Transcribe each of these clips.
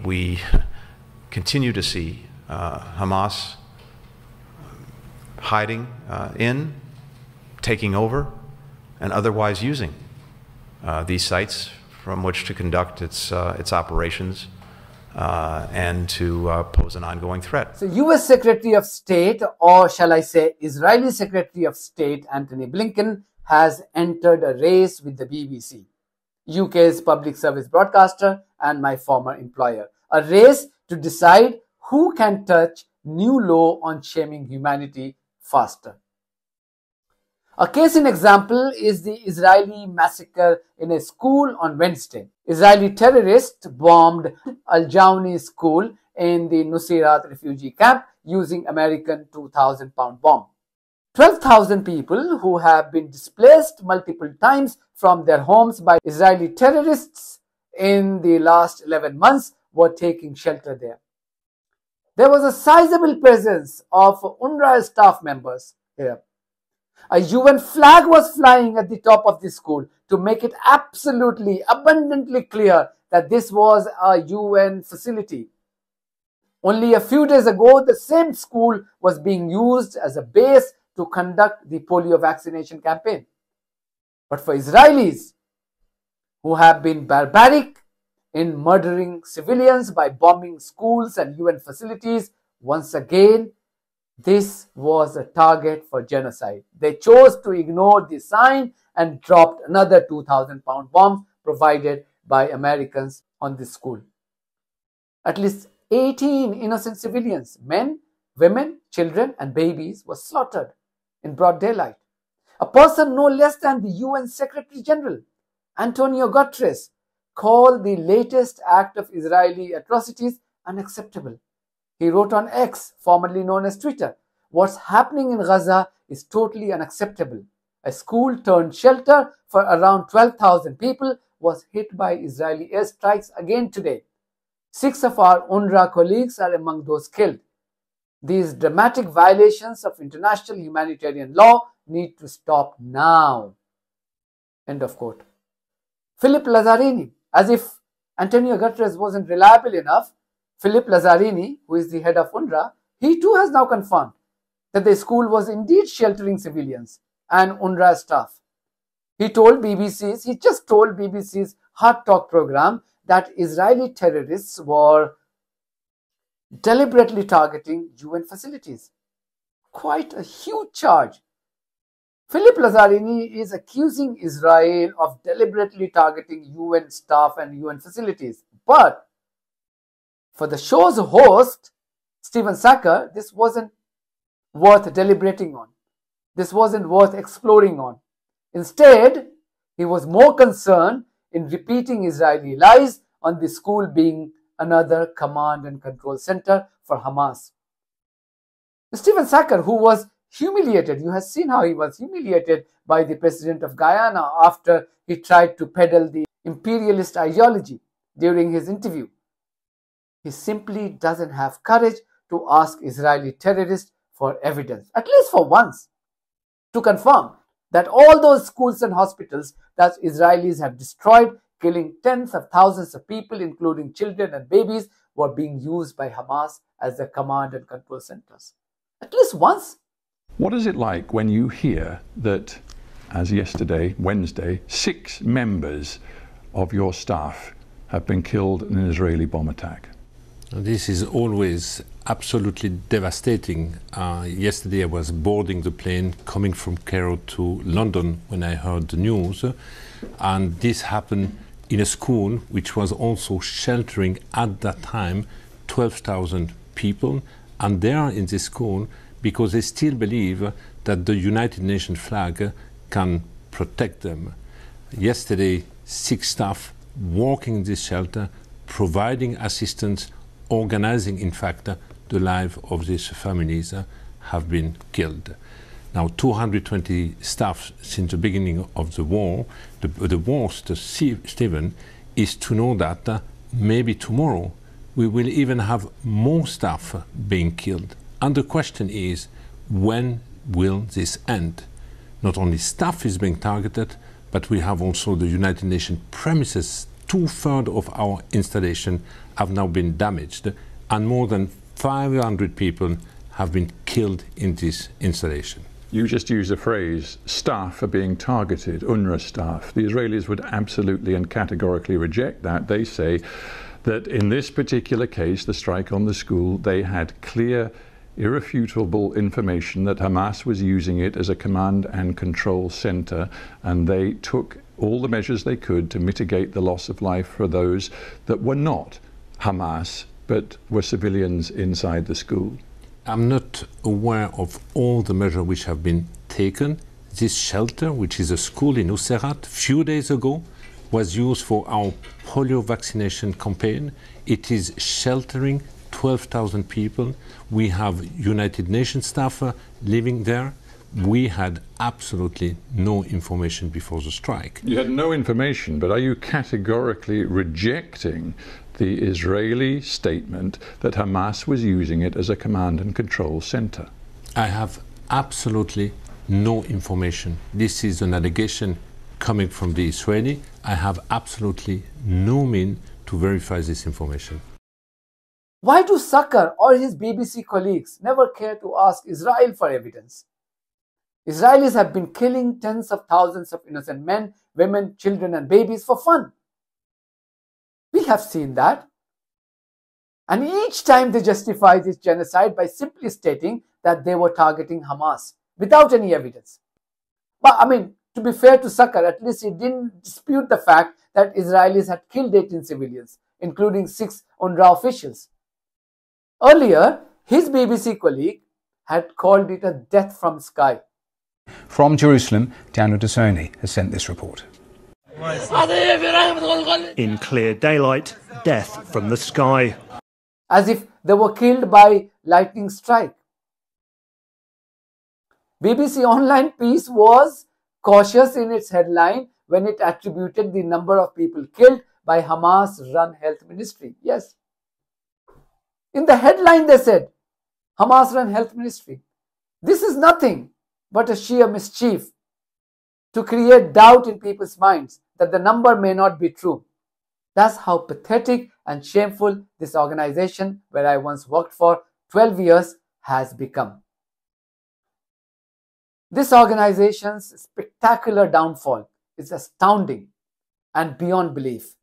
We continue to see Hamas hiding in, taking over, and otherwise using these sites from which to conduct its operations and to pose an ongoing threat. So US Secretary of State, or shall I say Israeli Secretary of State, Antony Blinken, has entered a race with the BBC, UK's public service broadcaster and my former employer. A race to decide who can touch new law on shaming humanity faster. A case in example is the Israeli massacre in a school on Wednesday. Israeli terrorists bombed Al-Jawni school in the Nuseirat refugee camp using American 2,000-pound bomb. 12,000 people who have been displaced multiple times from their homes by Israeli terrorists in the last 11 months were taking shelter there. There was a sizable presence of UNRWA staff members here. A UN flag was flying at the top of the school to make it absolutely, abundantly clear that this was a UN facility. Only a few days ago, the same school was being used as a base to conduct the polio vaccination campaign. But for Israelis who have been barbaric in murdering civilians by bombing schools and UN facilities, once again, this was a target for genocide. They chose to ignore the sign and dropped another 2,000-pound bomb provided by Americans on this school. At least 18 innocent civilians, men, women, children, and babies, were slaughtered in broad daylight. A person no less than the UN Secretary General, Antonio Gutterss, called the latest act of Israeli atrocities unacceptable. He wrote on X, formerly known as Twitter, "What's happening in Gaza is totally unacceptable. A school turned shelter for around 12,000 people was hit by Israeli airstrikes again today. 6 of our UNRWA colleagues are among those killed. These dramatic violations of international humanitarian law need to stop now." End of quote. Philip Lazzarini, as if Antonio Gutterss wasn't reliable enough, Philip Lazzarini, who is the head of UNRWA, he too has now confirmed that the school was indeed sheltering civilians and UNRWA staff. He just told BBC's Hard Talk program that Israeli terrorists were deliberately targeting UN facilities. Quite a huge charge. Philip Lazzarini is accusing Israel of deliberately targeting UN staff and UN facilities. But for the show's host, Stephen Sackur, this wasn't worth deliberating on. This wasn't worth exploring on. Instead, he was more concerned in repeating Israeli lies on the school being another command and control center for Hamas. Stephen Sackur, who was humiliated, you have seen how he was humiliated by the president of Guyana after he tried to peddle the imperialist ideology during his interview. He simply doesn't have courage to ask Israeli terrorists for evidence, at least for once, to confirm that all those schools and hospitals that Israelis have destroyed, killing tens of thousands of people, including children and babies, were being used by Hamas as their command and control centers. At least once. What is it like when you hear that, as yesterday, Wednesday, 6 members of your staff have been killed in an Israeli bomb attack? This is always absolutely devastating. Yesterday I was boarding the plane coming from Cairo to London when I heard the news, and this happened in a school which was also sheltering at that time 12,000 people, and they are in this school because they still believe that the United Nations flag can protect them. Yesterday, 6 staff working in this shelter, providing assistance, organizing, in fact, the life of these families have been killed. Now, 220 staff since the beginning of the war. The worst, Stephen, is to know that maybe tomorrow we will even have more staff being killed. And the question is, when will this end? Not only staff is being targeted, but we have also the United Nations premises 2/3 of our installation have now been damaged, and more than 500 people have been killed in this installation. You just used the phrase, staff are being targeted, UNRWA staff. The Israelis would absolutely and categorically reject that. They say that in this particular case, the strike on the school, they had clear, irrefutable information that Hamas was using it as a command and control center, and they took all the measures they could to mitigate the loss of life for those that were not Hamas, but were civilians inside the school. I'm not aware of all the measures which have been taken. This shelter, which is a school in Userat, a few days ago, was used for our polio vaccination campaign. It is sheltering 12,000 people. We have United Nations staff living there. We had absolutely no information before the strike. You had no information, but are you categorically rejecting the Israeli statement that Hamas was using it as a command and control center? I have absolutely no information. This is an allegation coming from the Israeli. I have absolutely no means to verify this information. Why do Sucker or his BBC colleagues never care to ask Israel for evidence? Israelis have been killing tens of thousands of innocent men, women, children, and babies for fun. We have seen that. And each time they justify this genocide by simply stating that they were targeting Hamas without any evidence. But I mean, to be fair to Sucker, at least he didn't dispute the fact that Israelis had killed 18 civilians, including 6 UNRWA officials. Earlier, his BBC colleague had called it a death from sky. From Jerusalem, Daniel Dasoni has sent this report. In clear daylight, death from the sky. As if they were killed by lightning strike. BBC online piece was cautious in its headline when it attributed the number of people killed by Hamas-run health ministry. Yes. In the headline they said, Hamas-run health ministry. This is nothing but a sheer mischief to create doubt in people's minds that the number may not be true. That's how pathetic and shameful this organization, where I once worked for 12 years, has become. This organization's spectacular downfall is astounding and beyond belief.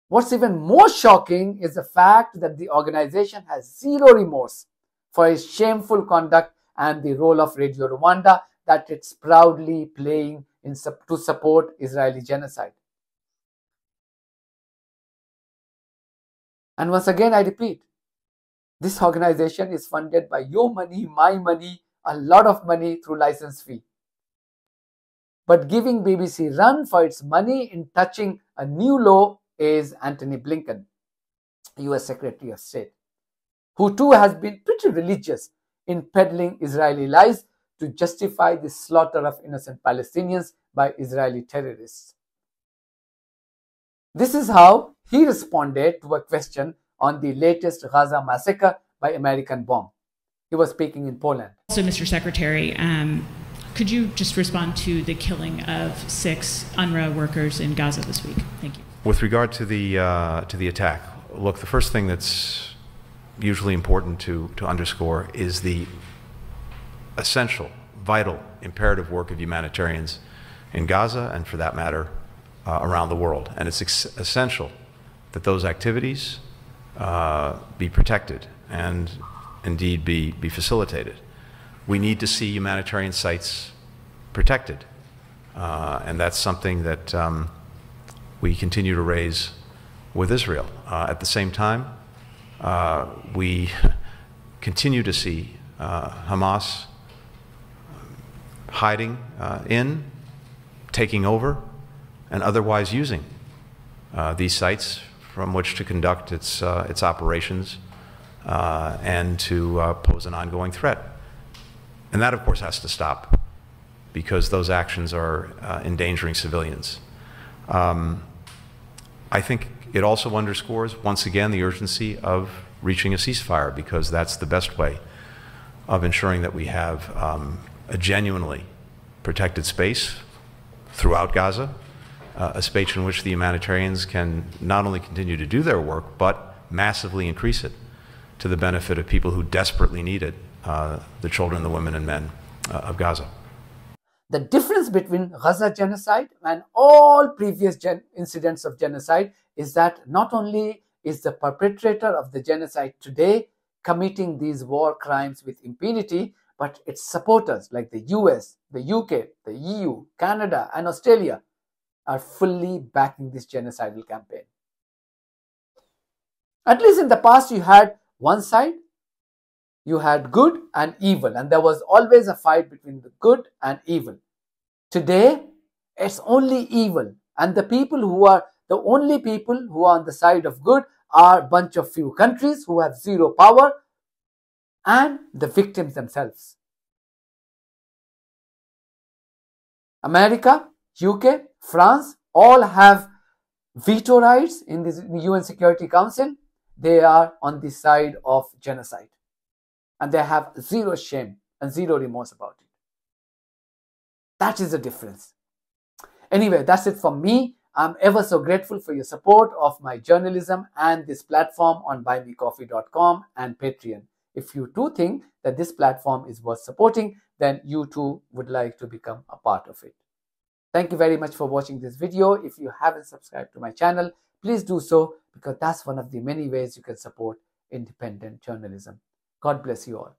What's even more shocking is the fact that the organization has zero remorse for its shameful conduct and the role of Radio Rwanda that it's proudly playing to support Israeli genocide. And once again, I repeat, this organization is funded by your money, my money, a lot of money through license fee. But giving BBC run for its money in touching a new law is Antony Blinken, US Secretary of State, who too has been pretty religious in peddling Israeli lies to justify the slaughter of innocent Palestinians by Israeli terrorists. This is how he responded to a question on the latest Gaza massacre by American bomb. He was speaking in Poland. So, Mr. Secretary, could you just respond to the killing of 6 UNRWA workers in Gaza this week? Thank you. With regard to the attack, look, the first thing that's usually important to underscore is the essential, vital, imperative work of humanitarians in Gaza and, for that matter, around the world. And it's essential that those activities be protected and indeed be facilitated. We need to see humanitarian sites protected. And that's something that we continue to raise with Israel. At the same time, we continue to see Hamas hiding in, taking over, and otherwise using these sites from which to conduct its operations and to pose an ongoing threat. And that, of course, has to stop because those actions are endangering civilians. I think it also underscores, once again, the urgency of reaching a ceasefire, because that's the best way of ensuring that we have a genuinely protected space throughout Gaza a space in which the humanitarians can not only continue to do their work, but massively increase it to the benefit of people who desperately need it, the children, the women and men of Gaza. The difference between Gaza genocide and all previous incidents of genocide is that not only is the perpetrator of the genocide today committing these war crimes with impunity, but its supporters like the US, the UK, the EU, Canada and Australia are fully backing this genocidal campaign. At least in the past you had one side, you had good and evil, and there was always a fight between the good and evil. Today, it's only evil, and the only people who are on the side of good are a bunch of few countries who have zero power and the victims themselves. America, UK, France all have veto rights in the UN Security Council. They are on the side of genocide, and they have zero shame and zero remorse about it. That is the difference. Anyway, that's it from me. I'm ever so grateful for your support of my journalism and this platform on buymecoffee.com and Patreon. If you too think that this platform is worth supporting, then you too would like to become a part of it. Thank you very much for watching this video. If you haven't subscribed to my channel, please do so, because that's one of the many ways you can support independent journalism. God bless you all.